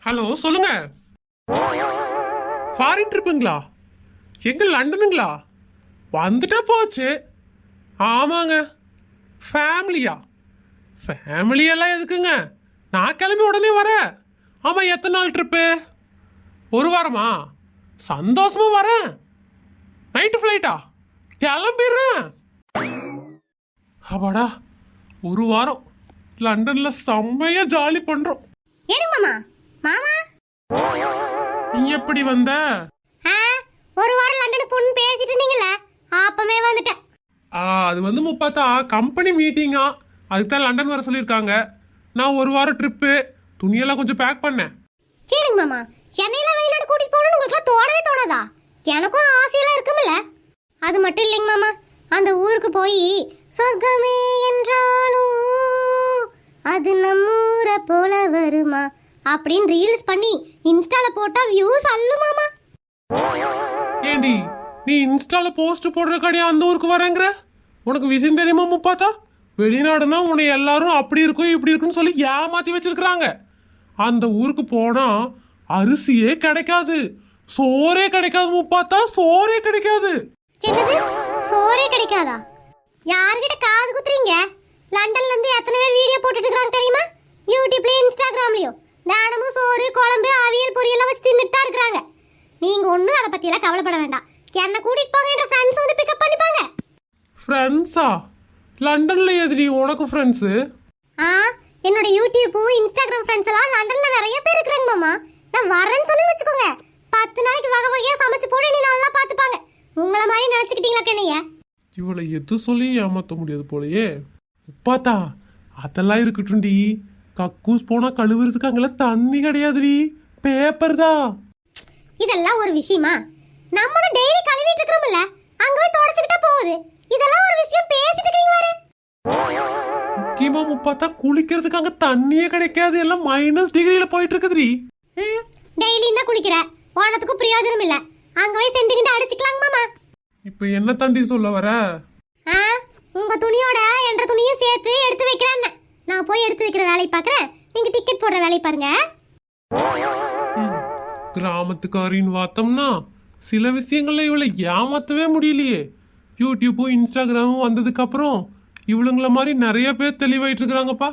Hello, சொல்லுங்க. Foreign ட்ரிப்புங்களா? எங்க லண்டனுங்களா? வந்துட்டா போச்சு. ஆமாங்க. ஃபேமிலியா? ஃபேமிலியெல்லாம் எதுக்குங்க? நான் கிளம்பி உடனே வரேன். ஆமா, எத்தனை நாள் ட்ரிப்பு? ஒரு வாரமா? சந்தோஷமா வரேன். நைட்டு ஃப்ளைட்டா? கிளம்பிடுறேன். அப்பாடா, ஒரு வாரம் லண்டன்ல செம்மையா ஜாலி பண்றோம். மாமா மாமா நீ எப்படி வந்த? ஒரு வாரம் லண்டனுக்கு பொண்ணு பேசிட்டு இருந்தீங்கல்ல, அப்பமே வந்துட்டேன். அது வந்து முப்பாத்தா கம்பெனி மீட்டிங்கா, அதுக்கு தான் லண்டன் வர சொல்லியிருக்காங்க. நான் ஒரு வாரம் ட்ரிப்பு, துணியெல்லாம் கொஞ்சம் பேக் பண்ணேன். சரிங்க மாமா, சென்னையில வெளிநாடு கூட்டிட்டு போகணும்னு உங்களுக்கு தோணவே தோணாதா? எனக்கும் ஆசையெல்லாம் இருக்கும்ல. அது மட்டும் இல்லைங்க மாமா, அந்த ஊருக்கு போய் சொர்க்கமே என்றாலும் அது நம்மூரை போல வருமா அப்படின்னு ரீல்ஸ் பண்ணி இன்ஸ்டால போட்டா வியூஸ் அல்லுமாமா. ஏண்டி, நீ இன்ஸ்டால போஸ்ட் போடுற கடையா அந்த ஊருக்கு வரேங்கிற? உனக்கு விஷயம் தெரியுமா முப்பாத்தா? வெளிநாடுனா உன்னை எல்லாரும் அப்படி இருக்கும் இப்படி இருக்குன்னு சொல்லி ஏமாத்தி வச்சிருக்கிறாங்க. அந்த ஊருக்கு போனா அரிசியே கிடைக்காது, சோறே கிடைக்காது முப்பாத்தா, சோறே கிடைக்காது. என்னது, சோறே கிடைக்காதா? யார்கிட்ட காது குத்துறீங்க? லண்டன்ல இருந்து எத்தனை பேர் வீடியோ போட்டுட்டு இருக்காங்க தெரியுமா? யூடியூப்லயும் இன்ஸ்டாகிராம்லயும் தானமும் சோறு குழம்பு அவியல் பொரியெல்லாம் வச்சு தின்னுட்டு தான் இருக்கிறாங்க. நீங்க ஒண்ணும் அதை பத்தி எல்லாம் கவலைப்பட வேண்டாம். என்ன கூட்டிட்டு போங்க, என்ற ஃப்ரெண்ட்ஸ் வந்து பிக்கப் பண்ணிப்பாங்க. ஃப்ரெண்ட்ஸா? லண்டன்ல எதிரி உனக்கு ஃப்ரெண்ட்ஸு? என்னோட யூடியூப் இன்ஸ்டாகிராம் ஃப்ரெண்ட்ஸ் எல்லாம் லண்டன்ல நிறைய பேர் இருக்கிறாங்க மாமா. நான் வரேன்னு சொல்லி வச்சுக்கோங்க, 10 நாளைக்கு வகை வகையா சமைச்சு போட்டு நீ நல்லா பாத்துப்பாங்க. உங்கள மாதிரி நினைச்சுக்கிட்டீங்களா கண்ணைய? இவளை எது சொல்லி ஏமாத்த முடியாது போலயே. உப்பாத்தா, அதெல்லாம் இருக்கட்டும்டி. கக்கூஸ் போனா கழுவுறதுக்கு அங்கெல்லாம் தண்ணி கிடையாதுடி, பேப்பர் தான். இதெல்லாம் ஒரு விஷயமா? நம்ம தான் டெய்லி கழுவிட்டு இருக்கறோம்ல, அங்க போய் தொடச்சிட்டா போகுது. இதெல்லாம் ஒரு விஷயம் பேசிட்டு இருக்கீங்க பாரு. முக்கியமா முப்பாத்தா, குளிக்கிறதுக்கு அங்க தண்ணியே கிடைக்காது, எல்லாம் -டிகிரில போயிட்டு இருக்குதுடி. டெய்லி என்ன குளிக்கிற? போனதுக்கு பிரயோஜனம் இல்ல, அங்க போய் சென்டிகிட்ட அடிச்சுக்கலாங்க மாமா. இப்போ என்ன தாண்டி சொல்ல வர? உங்க துணியோட என்ற துணியும் சேர்த்து எடுத்து வைக்கிறேன். நான் போய் எடுத்து வைக்கிற வேலையை பார்க்கறேன், நீங்க டிக்கெட் போடுற வேலையை பாருங்க. கிராமத்துக்காரின்னு பார்த்தோம்னா சில விஷயங்கள்ல இவளை ஏமாத்தவே முடியலையே. யூடியூப்பும் இன்ஸ்டாகிராமும் வந்ததுக்கு அப்புறம் இவளுங்கள மாதிரி நிறைய பேர் தெளிவாயிட்டு இருக்கிறாங்கப்பா.